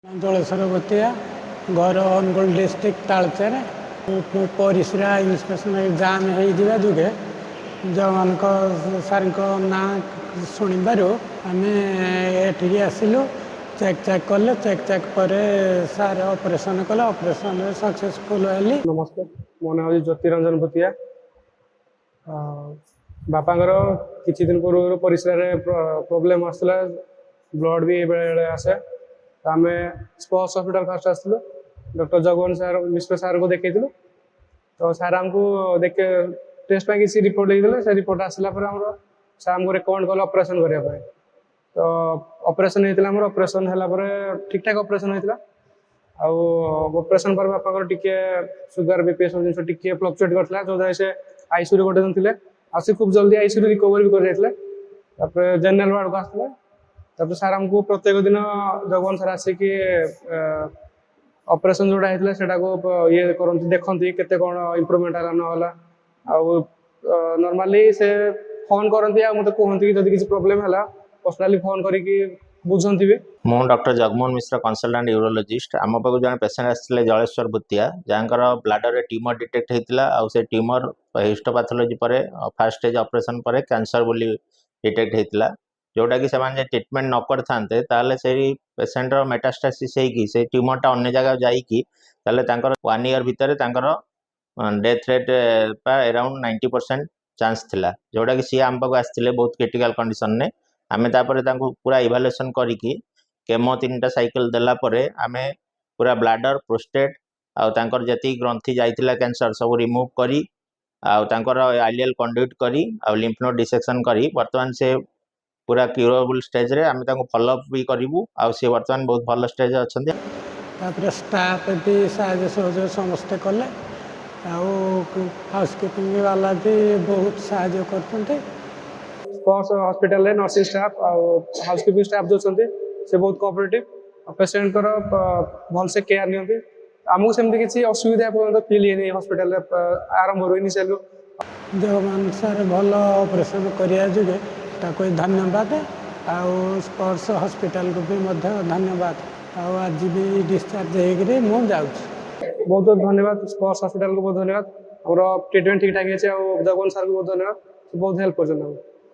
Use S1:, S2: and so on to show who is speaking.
S1: ଜଳେଶ୍ୱର ଭୂତିଆ ଘର ଅନୁଗୁଳ ଡିଷ୍ଟ୍ରିକ୍ଟ ତାଳଚେର ପରିସ୍ରା inspection jam ହେଇଯିବା ଯୋଗେ ଯେଉଁମାନଙ୍କ ସାର୍ଙ୍କ ନାଁ ଶୁଣିବାରୁ ଆମେ ଏଠିକି ଆସିଲୁ। ଚେକ୍ କଲେ ଚେକ୍ ପରେ ସାର୍ ଅପରେସନ୍ କଲେ। ଅପରେସନରେ ସକ୍ସେସଫୁଲ୍ ହେଲି।
S2: ନମସ୍କାର, ମୋ ନାଁ ହେଉଛି ଜ୍ୟୋତିରଞ୍ଜନ ଭୂତିଆ। ବାପାଙ୍କର କିଛି ଦିନ ପୂର୍ବରୁ ପରିସ୍ରାରେ ପ୍ରୋବ୍ଲେମ୍ ଆସୁଥିଲା, ବ୍ଲଡ଼ ବି ବେଳେବେଳେ ଆସେ। ତ ଆମେ ସ୍ପର୍ଶ ହସ୍ପିଟାଲ ଫାଷ୍ଟ ଆସିଥିଲୁ। ଡକ୍ଟର ଜଗବନ୍ଧୁ ସାର୍ ମିଶ୍ର ସାର୍ଙ୍କୁ ଦେଖେଇଥିଲୁ। ତ ସାର୍ ଆମକୁ ଟେଷ୍ଟ ପାଇଁ କିଛି ରିପୋର୍ଟ ଦେଇଥିଲେ। ସେ ରିପୋର୍ଟ ଆସିଲା ପରେ ସାର୍ ଆମକୁ ରେକମେଣ୍ଡ କଲେ ଅପରେସନ୍ କରିବା ପାଇଁ। ତ ଅପରେସନ୍ ହେଇଥିଲା ଆମର। ଅପରେସନ୍ ହେଲା ପରେ ଠିକ୍ ଠାକ୍ ଅପରେସନ୍ ହେଇଥିଲା। ଆଉ ଅପରେସନ୍ ପରେ ବାପାଙ୍କର ଟିକେ ସୁଗାର ବିପି ଏସବୁ ଜିନିଷ ଟିକେ ଫ୍ଲକ୍ଚୁଏଟ୍ କରିଥିଲା, ଯେଉଁଦ୍ୱାରା ସେ ଆଇସିୟୁରେ ଗୋଟେ ଦିନ ଥିଲେ। ଆଉ ସେ ଖୁବ୍ ଜଲ୍ଦି ଆଇସିୟୁରୁ ରିକଭରି ବି କରିଯାଇଥିଲେ। ତାପରେ ଜେନେରାଲ ୱାର୍ଡକୁ ଆସିଥିଲେ। ତାପରେ ସାର୍ ଆମକୁ ପ୍ରତ୍ୟେକ ଦିନ ଜଗବନ୍ଧୁ ସାର୍ ଆସିକି ଅପରେସନ୍ ଯେଉଁଟା ହେଇଥିଲା ସେଟାକୁ କରନ୍ତି, ଦେଖନ୍ତି କେତେ କ'ଣ ଇମ୍ପ୍ରୁଭମେଣ୍ଟ ହେଲା ନହେଲା। ଆଉ ନର୍ମାଲି ସେ ଫୋନ୍ କରନ୍ତି, ଆଉ ମୋତେ କୁହନ୍ତି କି ଯଦି କିଛି ପ୍ରୋବ୍ଲେମ୍ ହେଲା ପର୍ସନାଲି ଫୋନ୍ କରିକି ବୁଝନ୍ତି ବି।
S3: ମୁଁ ଡକ୍ଟର ଜଗମୋହନ ମିଶ୍ର, କନସଲଟାଣ୍ଟ ୟୁରୋଲୋଜିଷ୍ଟ। ଆମ ପାଖକୁ ଜଣେ ପେସେଣ୍ଟ ଆସିଥିଲେ ଜଳେଶ୍ୱର ଭୂତିଆ, ଯାହାଙ୍କର ବ୍ଲାଡରରେ ଟ୍ୟୁମର ଡିଟେକ୍ଟ ହେଇଥିଲା। ଆଉ ସେ ଟ୍ୟୁମର ହିଷ୍ଟୋପାଥୋଲୋଜି ପରେ ଫାର୍ଷ୍ଟ ଷ୍ଟେଜ୍ ଅପରେସନ୍ ପରେ କ୍ୟାନ୍ସର ବୋଲି ଡିଟେକ୍ଟ ହେଇଥିଲା। ଯେଉଁଟାକି ସେମାନେ ଯଦି ଟ୍ରିଟମେଣ୍ଟ ନ କରିଥାନ୍ତେ ତାହେଲେ ସେଇ ପେସେଣ୍ଟର ମେଟାଷ୍ଟାସିସ୍ ହେଇକି ସେଇ ଟ୍ୟୁମରଟା ଅନ୍ୟ ଜାଗାକୁ ଯାଇକି ତାହେଲେ ତାଙ୍କର 1 ଇୟର ଭିତରେ ତାଙ୍କର ଡେଥ୍ ରେଟ୍ ବା ଆରାଉଣ୍ଡ 90% ଚାନ୍ସ ଥିଲା। ଯେଉଁଟାକି ସିଏ ଆମ ପାଖକୁ ଆସିଥିଲେ ବହୁତ କ୍ରିଟିକାଲ କଣ୍ଡିସନରେ। ଆମେ ତାପରେ ତାଙ୍କୁ ପୁରା ଇଭାଲୁଏସନ୍ କରିକି କେମୋ 3ଟା ସାଇକେଲ ଦେଲା ପରେ ଆମେ ପୁରା ବ୍ଲାଡର, ପ୍ରୋଷ୍ଟେଟ୍ ଆଉ ତାଙ୍କର ଯେତିକି ଗ୍ରନ୍ଥି ଯାଇଥିଲା କ୍ୟାନ୍ସର ସବୁ ରିମୁଭ୍ କରି ଆଉ ତାଙ୍କର ଆଇଲିଏଲ୍ କଣ୍ଡୁଇଟ୍ କରି ଆଉ ଲିମ୍ଫ ନୋଡ୍ ଡିସେକ୍ସନ୍ କରି ବର୍ତ୍ତମାନ ସେ ପୁରା କ୍ୟୁରେବୁଲ୍ ଷ୍ଟେଜ୍ରେ ଆମେ ତାଙ୍କୁ ଫଲୋଅପ୍ ବି କରିବୁ। ଆଉ ସେ ବର୍ତ୍ତମାନ ବହୁତ ଭଲ ଷ୍ଟେଜ୍ରେ ଅଛନ୍ତି।
S1: ତାପରେ ଷ୍ଟାଫ୍ ବି ସାହାଯ୍ୟ ସହଯୋଗ ସମସ୍ତେ କଲେ। ଆଉ ହାଉସ୍କିପିଂ ବାଲା ବି ବହୁତ ସାହାଯ୍ୟ କରୁଛନ୍ତି।
S2: ସ୍ପର୍ଶ ହସ୍ପିଟାଲରେ ନର୍ସିଂ ଷ୍ଟାଫ୍ ଆଉ ହାଉସ୍କିପିଂ ଷ୍ଟାଫ୍ ଯେଉଁ ଅଛନ୍ତି ସେ ବହୁତ କୋଅପରେଟିଭ୍। ପେସେଣ୍ଟଙ୍କର ଭଲସେ କେୟାର ନିଅନ୍ତି। ଆମକୁ ସେମିତି କିଛି ଅସୁବିଧା ପର୍ଯ୍ୟନ୍ତ ଫିଲ୍ ହେଇନି ହସ୍ପିଟାଲରେ ଆରମ୍ଭରୁ ଇନିସିଆଲରୁ।
S1: ଜଗବନ୍ଧୁ ସାର୍ ଭଲ ଅପରେସନ୍ କରିବା ଯୋଗେ ତାକୁ ଧନ୍ୟବାଦ। ଆଉ ସ୍ପର୍ଶ ହସ୍ପିଟାଲକୁ ବି ମଧ୍ୟ ଧନ୍ୟବାଦ। ଆଉ ଆଜି ବି ଡିସଚାର୍ଜ ହେଇକିରି ମୁଁ ଯାଉଛି।
S2: ବହୁତ ବହୁତ ଧନ୍ୟବାଦ ସ୍ପର୍ଶ ହସ୍ପିଟାଲକୁ, ବହୁତ ଧନ୍ୟବାଦ। ଆମର ଟ୍ରିଟମେଣ୍ଟ ଠିକ୍ ଠାକ୍ ହେଇଛି। ଆଉ ଜଗବନ୍ଧୁ ସାର୍ଙ୍କୁ ବହୁତ ଧନ୍ୟବାଦ, ବହୁତ ହେଲ୍ପ କରିଛନ୍ତି ଆମକୁ।